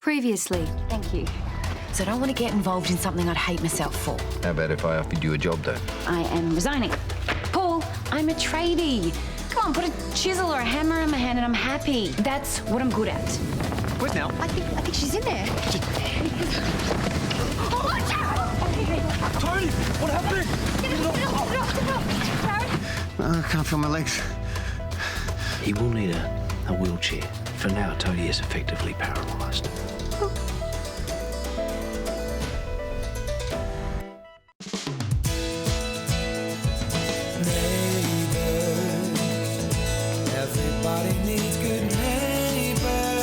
Previously. Thank you. So I don't want to get involved in something I'd hate myself for. How about if I offered you a job, though? I am resigning. Paul, I'm a tradie. Come on, put a chisel or a hammer in my hand and I'm happy. That's what I'm good at. Where's Nell? I think she's in there. Watch out! Toadie, what happened? I can't feel my legs. He will need a wheelchair. For now, Toadie is effectively paralysed. Everybody needs good neighbors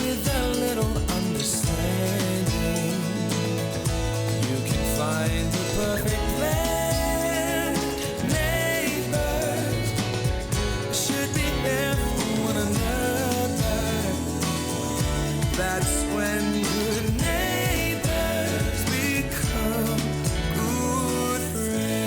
with a little understanding. You can find the perfect blend. Neighbors should be there for one another. That's when good neighbors become good friends.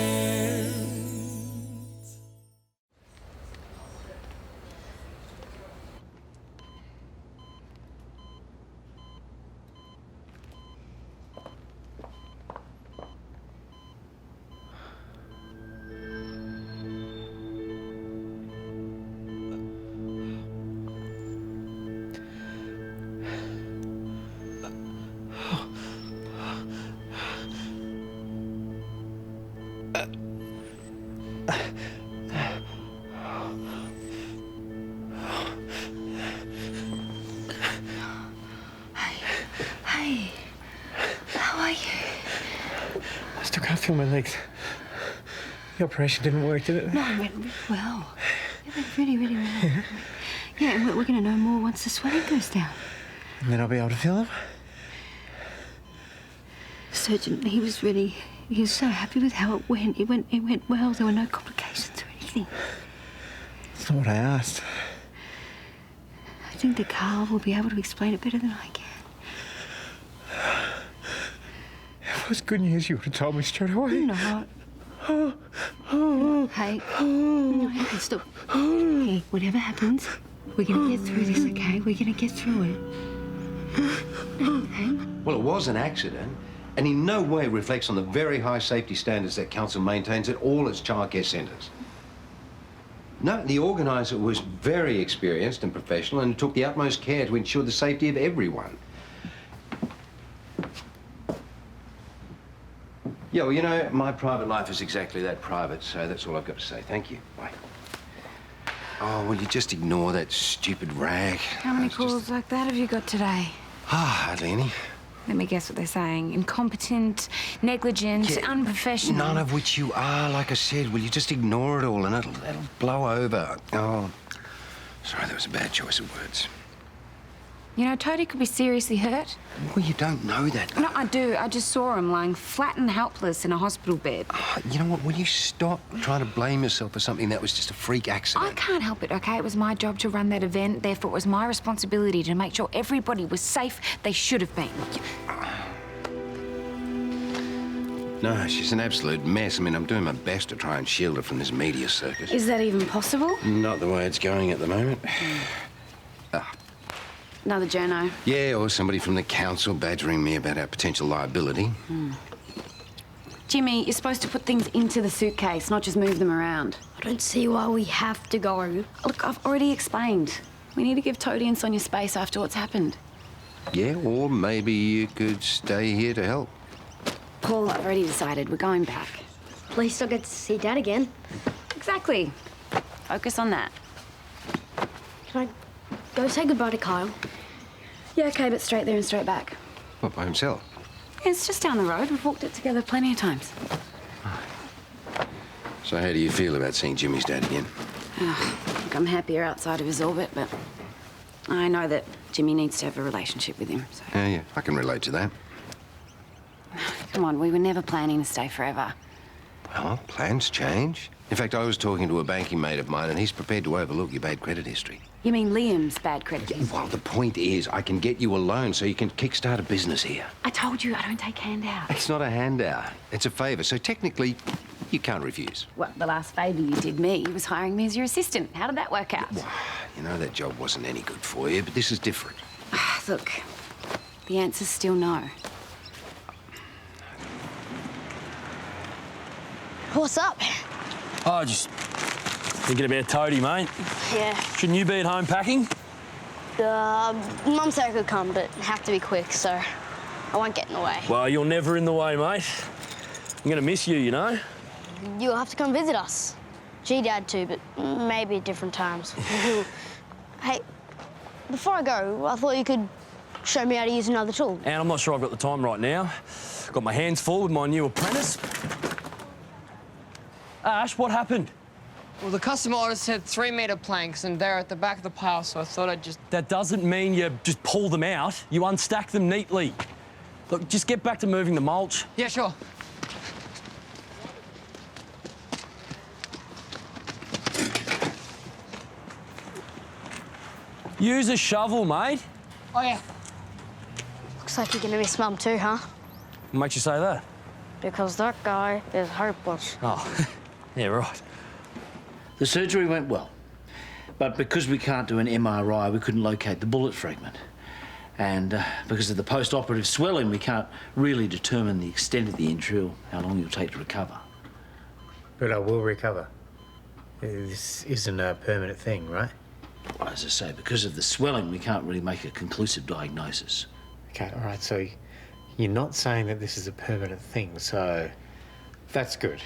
Hey, how are you? I still can't feel my legs. The operation didn't work, did it? No, it went really well. It went really, really well. Yeah, and we're going to know more once the swelling goes down. And then I'll be able to feel them? The surgeon, he was so happy with how it went. It went well. There were no complications or anything. That's not what I asked. I think that Carl will be able to explain it better than I can. If it was good news, you would have told me straight away. No. Hey, okay, stop. Hey, whatever happens, we're going to get through this, okay? We're going to get through it. Okay? Well, it was an accident, and in no way reflects on the very high safety standards that council maintains at all its childcare centres. No, the organiser was very experienced and professional and took the utmost care to ensure the safety of everyone. Yeah, well, you know, my private life is exactly that private, so that's all I've got to say. Thank you. Bye. Oh, will you just ignore that stupid rag? How many calls like that have you got today? Hardly any. Let me guess what they're saying. Incompetent, negligent, unprofessional. None of which you are, like I said. Will you just ignore it all and it'll blow over? Oh, sorry, that was a bad choice of words. You know, Toadie could be seriously hurt. Well, you don't know that. No, I do. I just saw him lying flat and helpless in a hospital bed. Oh, you know what? Will you stop trying to blame yourself for something that was just a freak accident? I can't help it, okay? It was my job to run that event. Therefore, it was my responsibility to make sure everybody was safe. They should have been. No, she's an absolute mess. I mean, I'm doing my best to try and shield her from this media circus. Is that even possible? Not the way it's going at the moment. Another journo. Yeah, or somebody from the council badgering me about our potential liability. Jimmy, you're supposed to put things into the suitcase, not just move them around. I don't see why we have to go. Look, I've already explained. We need to give Toadie and Sonya space after what's happened. Yeah, or maybe you could stay here to help. Paul, I've already decided we're going back. At least I'll get to see Dad again. Exactly. Focus on that. Can I go say goodbye to Kyle? Yeah, okay, but straight there and straight back. What, by himself? It's just down the road. We've walked it together plenty of times. So how do you feel about seeing Jimmy's dad again? Look, I'm happier outside of his orbit, but I know that Jimmy needs to have a relationship with him, so... Yeah, I can relate to that. Come on, we were never planning to stay forever. Well, plans change. In fact, I was talking to a banking mate of mine, and he's prepared to overlook your bad credit history. You mean Liam's bad credit? Well, the point is, I can get you a loan so you can kickstart a business here. I told you I don't take handouts. It's not a handout. It's a favour. So technically, you can't refuse. Well, the last favour you did me was hiring me as your assistant. How did that work out? Well, you know, that job wasn't any good for you, but this is different. Look, the answer's still no. What's up? Oh, just thinking about Toadie, mate. Yeah. Shouldn't you be at home packing? Mum said I could come, but have to be quick, so I won't get in the way. Well, you're never in the way, mate. I'm gonna miss you, you know? You'll have to come visit us. Dad too, but maybe at different times. Hey, before I go, I thought you could show me how to use another tool. And I'm not sure I've got the time right now. Got my hands full with my new apprentice. Ash, what happened? Well, the customer order said 3-metre planks, and they're at the back of the pile, so I thought I'd just... That doesn't mean you just pull them out. You unstack them neatly. Look, just get back to moving the mulch. Yeah, sure. Use a shovel, mate. Oh, yeah. Looks like you're gonna miss Mum too, huh? What makes you say that? Because that guy is hopeless. Oh, yeah, right. The surgery went well, but because we can't do an MRI, we couldn't locate the bullet fragment. And because of the post-operative swelling, we can't really determine the extent of the injury or how long it'll take to recover. But I will recover. This isn't a permanent thing, right? Well, as I say, because of the swelling, we can't really make a conclusive diagnosis. Okay, all right, so you're not saying that this is a permanent thing, so that's good.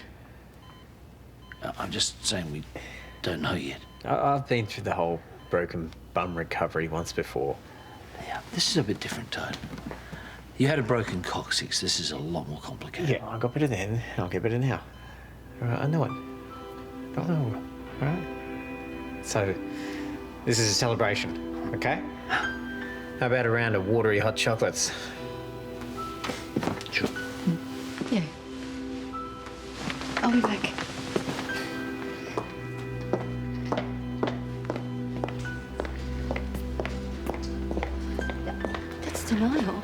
I'm just saying we don't know yet. I've been through the whole broken bum recovery once before. Yeah, this is a bit different, Toad. You had a broken coccyx. This is a lot more complicated. Yeah, I got better then, I'll get better now. All right, I know it. I know, all right? So, this is a celebration, okay? How about a round of watery hot chocolates? Sure. Yeah. I'll be back. That's denial.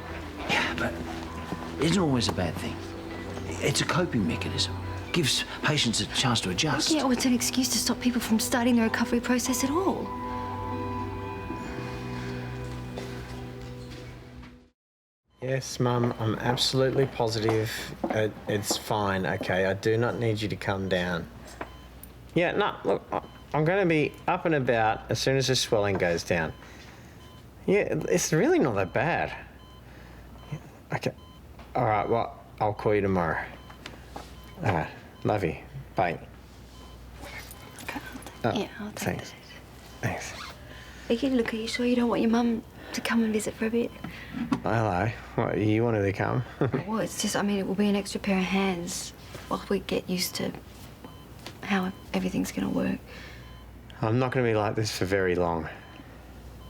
Yeah, but it isn't always a bad thing. It's a coping mechanism. Gives patients a chance to adjust. Yeah, or it's an excuse to stop people from starting the recovery process at all. Yes, Mum, I'm absolutely positive it's fine, okay? I do not need you to come down. Yeah, no, look, I'm going to be up and about as soon as the swelling goes down. Yeah, it's really not that bad. Okay, all right, well, I'll call you tomorrow. All right, love you. Bye. Yeah, I'll take Thanks. it. Thanks. Vicky, look, are you sure you don't want your mum to come and visit for a bit? Hello. What, you wanted to come? Well, it's just, I mean, it will be an extra pair of hands while we get used to how everything's going to work. I'm not going to be like this for very long.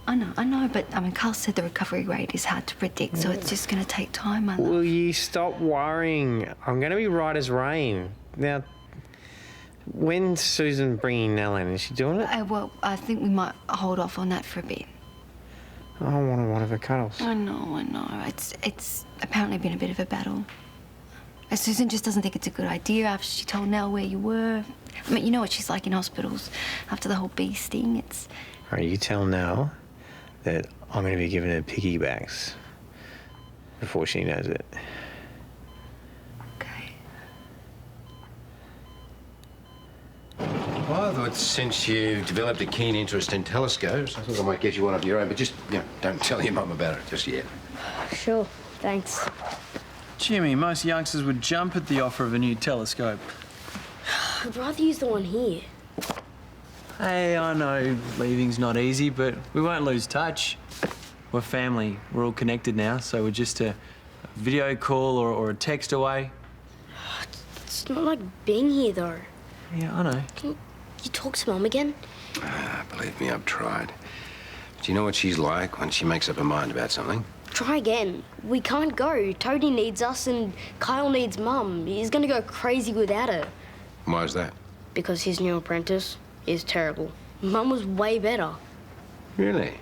I know, but I mean, Carl said the recovery rate is hard to predict, so it's just going to take time, my love. Will you stop worrying? I'm going to be right as rain. Now, when's Susan bringing Nell in? Is she doing it? Well, I think we might hold off on that for a bit. I want one of her cuddles. I know. It's apparently been a bit of a battle. Susan just doesn't think it's a good idea after she told Nell where you were. I mean, you know what she's like in hospitals after the whole bee sting. It's... All right, you tell Nell that I'm going to be giving her piggybacks before she knows it. Okay. Well, I thought since you've developed a keen interest in telescopes, I thought I might get you one of your own, but just, don't tell your mum about it just yet. Sure, thanks. Jimmy, most youngsters would jump at the offer of a new telescope. I'd rather use the one here. Hey, I know leaving's not easy, but we won't lose touch. We're family. We're all connected now, so we're just a video call or a text away. It's not like being here, though. Yeah, I know. Can you talk to Mum again? Believe me, I've tried. But you know what she's like when she makes up her mind about something? Try again. We can't go. Toadie needs us and Kyle needs Mum. He's gonna go crazy without her. Why is that? Because his new apprentice is terrible. Mum was way better. Really?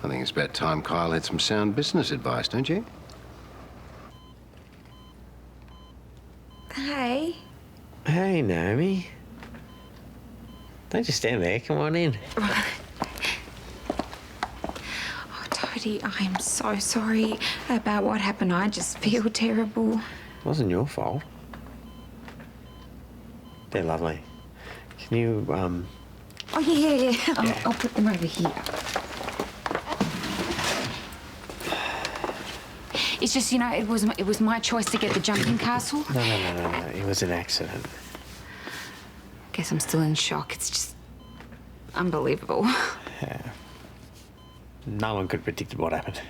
I think it's about time Kyle had some sound business advice, don't you? Hey. Hey, Naomi. Don't just stand there. Come on in. Oh, Toadie, I am so sorry about what happened. I just feel terrible. It wasn't your fault. They're lovely. Can you, Oh, yeah. I'll put them over here. It's just, you know, it was my choice to get the jumping castle. No. It was an accident. Guess I'm still in shock. It's just unbelievable. Yeah. No one could have predicted what happened.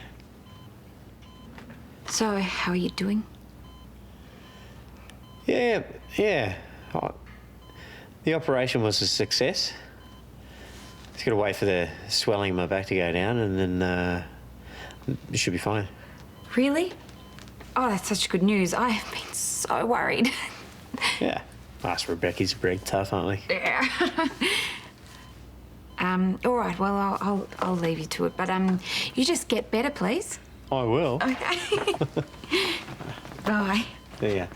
So, how are you doing? Yeah. Oh, the operation was a success. Just gotta wait for the swelling in my back to go down, and then it should be fine. Really? Oh, that's such good news. I have been so worried. Yeah. Us Rebecca's pretty tough, aren't we? Yeah. All right. Well, I'll leave you to it. But you just get better, please. I will. Okay. Bye. See ya.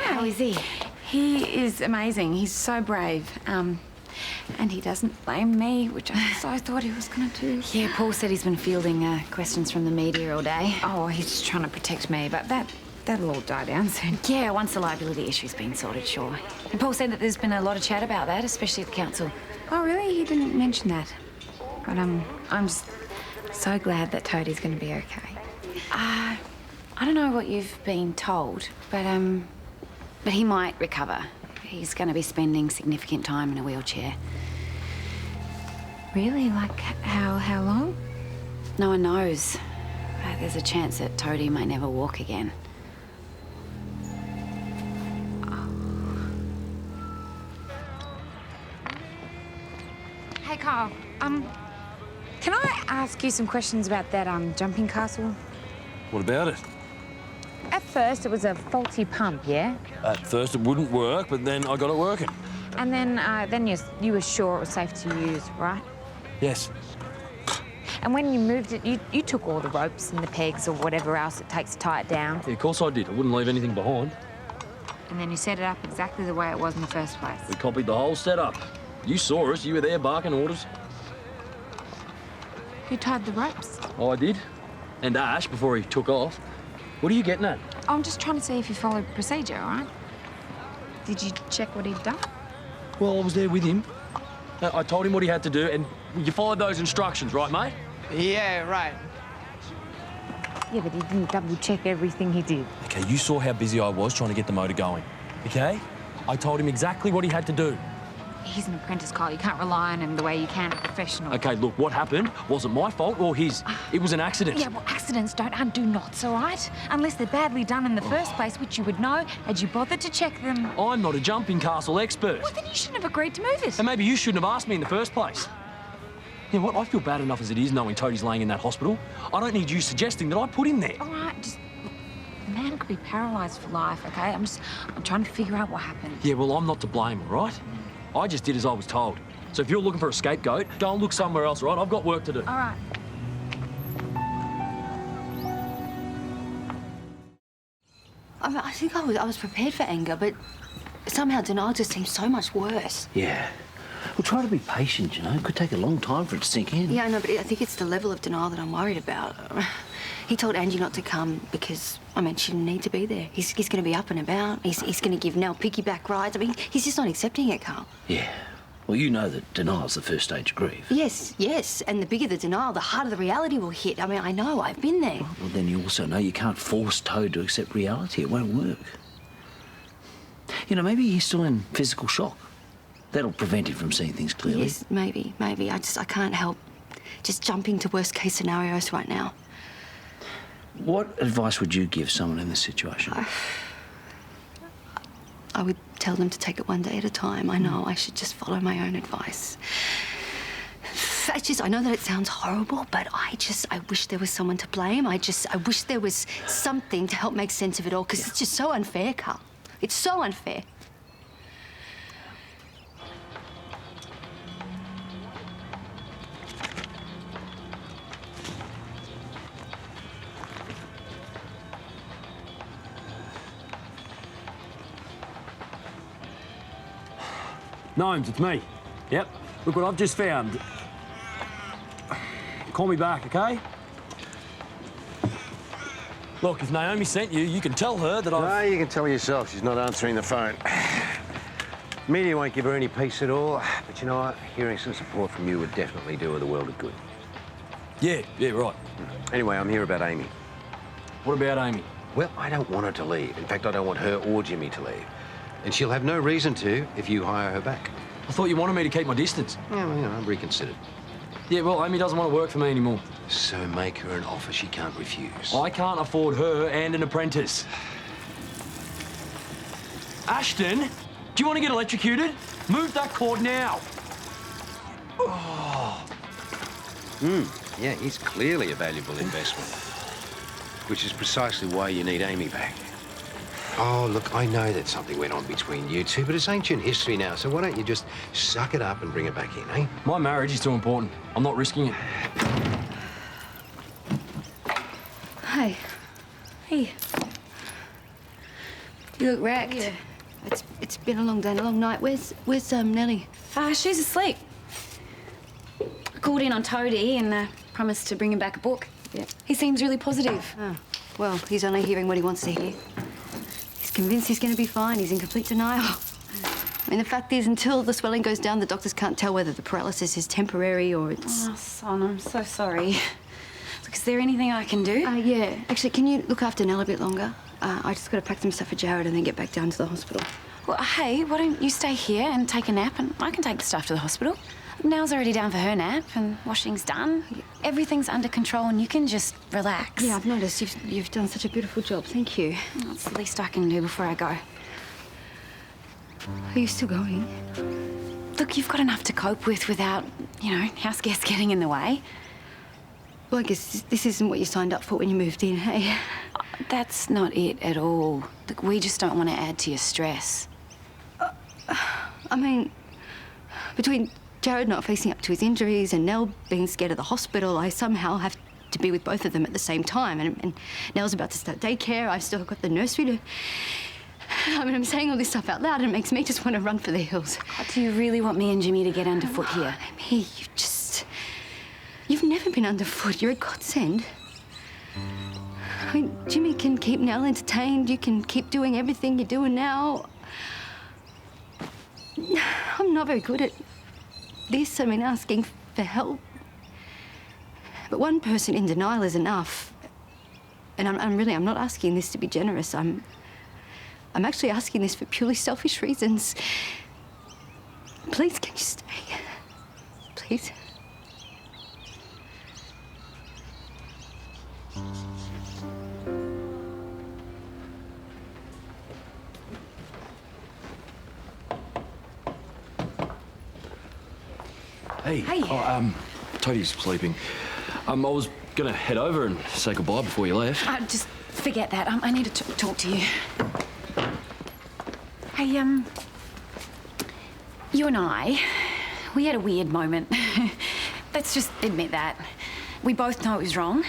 How is he? He is amazing. He's so brave. And he doesn't blame me, which I so thought he was going to do. Yeah, Paul said he's been fielding questions from the media all day. Oh, he's just trying to protect me, but that'll all die down soon. Yeah, once the liability issue's been sorted, sure. And Paul said that there's been a lot of chat about that, especially at the council. Oh, really? He didn't mention that. But I'm just so glad that Toadie's going to be okay. I don't know what you've been told, but he might recover. He's going to be spending significant time in a wheelchair. Really? Like, how long? No one knows. There's a chance that Toadie may never walk again. Hey, Carl. Can I ask you some questions about that, jumping castle? What about it? At first, it was a faulty pump, yeah? At first it wouldn't work, but then I got it working. And then you were sure it was safe to use, right? Yes. And when you moved it, you took all the ropes and the pegs or whatever else it takes to tie it down. Yeah, of course I did. I wouldn't leave anything behind. And then you set it up exactly the way it was in the first place. We copied the whole setup. You saw us. You were there barking orders. Who tied the ropes? I did. And Ash, before he took off. What are you getting at? I'm just trying to see if you followed procedure, all right? Did you check what he'd done? Well, I was there with him. I told him what he had to do, and you followed those instructions, right, mate? Yeah, right. Yeah, but he didn't double-check everything he did. Okay, you saw how busy I was trying to get the motor going, okay? I told him exactly what he had to do. He's an apprentice, Kyle. You can't rely on him the way you can a professional. Okay, look, what happened wasn't my fault or his. It was an accident. Yeah, well, accidents don't undo knots, all right? Unless they're badly done in the first place, which you would know had you bothered to check them. I'm not a jumping castle expert. Well, then you shouldn't have agreed to move it. And maybe you shouldn't have asked me in the first place. You know what? I feel bad enough as it is knowing Toadie's laying in that hospital. I don't need you suggesting that I put him there. All right, just... The man could be paralysed for life, okay? I'm trying to figure out what happened. Yeah, well, I'm not to blame, all right? I just did as I was told. So if you're looking for a scapegoat, go and look somewhere else, all right? I've got work to do. All right. I think I was prepared for anger, but somehow denial just seems so much worse. Yeah. Well, try to be patient, you know. It could take a long time for it to sink in. Yeah, I know, but I think it's the level of denial that I'm worried about. He told Angie not to come because, she didn't need to be there. He's going to be up and about. He's going to give Nell piggyback rides. He's just not accepting it, Carl. Yeah. Well, you know that denial's the first stage of grief. Yes. And the bigger the denial, the harder the reality will hit. I know. I've been there. Well, then you also know you can't force Toad to accept reality. It won't work. You know, maybe he's still in physical shock. That'll prevent him from seeing things clearly. Yes, maybe. I can't help just jumping to worst-case scenarios right now. What advice would you give someone in this situation? I would tell them to take it one day at a time. I know I should just follow my own advice. I know that it sounds horrible, but I wish there was someone to blame. I wish there was something to help make sense of it all, because it's just so unfair, Carl. It's so unfair. Gnomes, it's me. Yep. Look what I've just found. Call me back, okay? Look, if Naomi sent you, you can tell her that I've... No, you can tell her yourself. She's not answering the phone. Media won't give her any peace at all. But you know what? Hearing some support from you would definitely do her the world of good. Yeah, right. Anyway, I'm here about Amy. What about Amy? Well, I don't want her to leave. In fact, I don't want her or Jimmy to leave. And she'll have no reason to if you hire her back. I thought you wanted me to keep my distance. Yeah, well, you know, reconsidered. Yeah, well, Amy doesn't want to work for me anymore. So make her an offer she can't refuse. I can't afford her and an apprentice. Ashton, do you want to get electrocuted? Move that cord now. Oh. Yeah, he's clearly a valuable investment. Which is precisely why you need Amy back. Oh, look, I know that something went on between you two, but it's ancient history now, so why don't you just suck it up and bring it back in, eh? My marriage is too important. I'm not risking it. Hey. Hey. You look wrecked. Yeah. It's been a long day and a long night. Where's Nellie? She's asleep. I called in on Toadie and promised to bring him back a book. Yeah. He seems really positive. Oh, well, he's only hearing what he wants to hear. He's convinced he's going to be fine. He's in complete denial. I mean, the fact is, until the swelling goes down, the doctors can't tell whether the paralysis is temporary or it's... Oh, Son, I'm so sorry. Look, is there anything I can do? Yeah. Actually, can you look after Nell a bit longer? I just got to pack some stuff for Jared and then get back down to the hospital. Well, hey, why don't you stay here and take a nap and I can take the stuff to the hospital? Nell's already down for her nap and washing's done. Everything's under control and you can just relax. Yeah, I've noticed. You've done such a beautiful job. Thank you. That's the least I can do before I go. Are you still going? Look, you've got enough to cope with without, you know, house guests getting in the way. Well, I guess this isn't what you signed up for when you moved in, hey? That's not it at all. Look, we just don't want to add to your stress. I mean, between Jared not facing up to his injuries and Nell being scared of the hospital, I somehow have to be with both of them at the same time. And Nell's about to start daycare. I've still got the nursery to... I mean, I'm saying all this stuff out loud and it makes me just want to run for the hills. Do you really want me and Jimmy to get underfoot here? Amy, you've never been underfoot. You're a godsend. I mean, Jimmy can keep Nell entertained. You can keep doing everything you're doing now. I'm not very good at this. I mean, asking for help. But one person in denial is enough. And I'm not asking this to be generous. I'm actually asking this for purely selfish reasons. Please, can you stay? Please. Hey. Oh, Toadie's sleeping. I was gonna head over and say goodbye before you left. Just forget that. I need to talk to you. Hey, you and I, we had a weird moment. Let's just admit that. We both know it was wrong.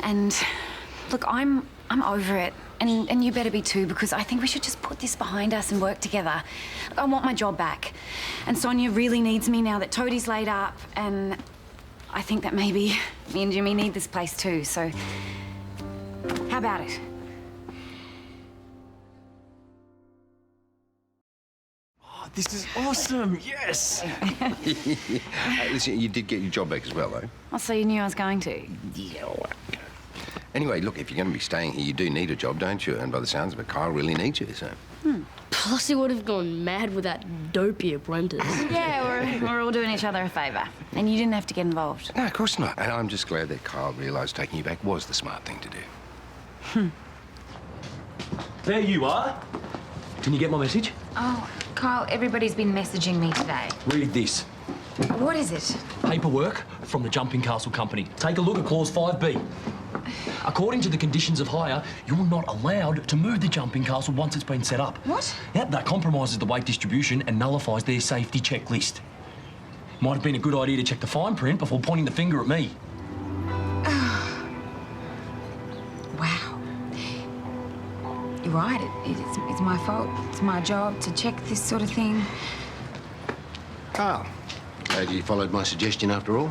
And look, I'm over it. And you better be too, because I think we should just put this behind us and work together. I want my job back. And Sonya really needs me now that Toadie's laid up, and I think that maybe me and Jimmy need this place too, so how about it? Oh, this is awesome, yes! Listen, you did get your job back as well, though. Oh, so you knew I was going to? Yeah, all right. Anyway, look, if you're going to be staying here, you do need a job, don't you? And by the sounds of it, Kyle really needs you, so... Plus, he would have gone mad with that dopey apprentice. Yeah, we're all doing each other a favour. And you didn't have to get involved. No, of course not. And I'm just glad that Kyle realised taking you back was the smart thing to do. There you are. Can you get my message? Oh, Kyle, everybody's been messaging me today. Read this. What is it? Paperwork from the Jumping Castle Company. Take a look at Clause 5B. According to the conditions of hire, you're not allowed to move the Jumping Castle once it's been set up. What? Yeah, that compromises the weight distribution and nullifies their safety checklist. Might have been a good idea to check the fine print before pointing the finger at me. Wow. You're right, it's my fault. It's my job to check this sort of thing. Kyle, Glad you followed my suggestion after all.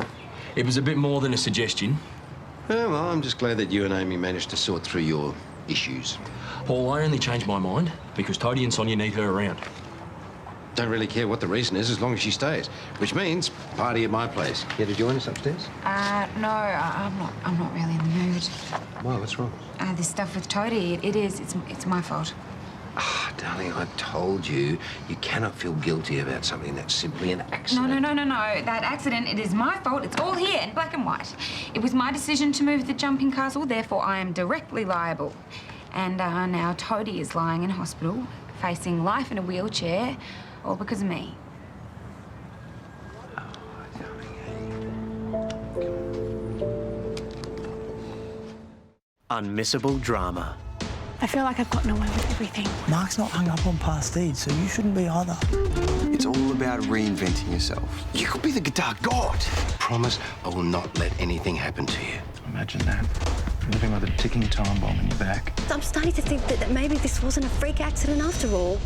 It was a bit more than a suggestion. Oh, well, I'm just glad that you and Amy managed to sort through your issues. Paul, I only changed my mind because Toadie and Sonya need her around. Don't really care what the reason is as long as she stays. Which means party at my place. Care to join us upstairs? No, I'm not really in the mood. Why, what's wrong? This stuff with Toadie, it's my fault. Ah, darling, I told you, you cannot feel guilty about something that's simply an accident. No. That accident, it is my fault. It's all here in black and white. It was my decision to move the jumping castle, therefore I am directly liable. And now Toadie is lying in hospital, facing life in a wheelchair, all because of me. Unmissable drama. I feel like I've gotten away with everything. Mark's not hung up on past deeds, so you shouldn't be either. It's all about reinventing yourself. You could be the guitar god. Promise I will not let anything happen to you. Imagine that. Living with a ticking time bomb in your back. I'm starting to think that maybe this wasn't a freak accident after all.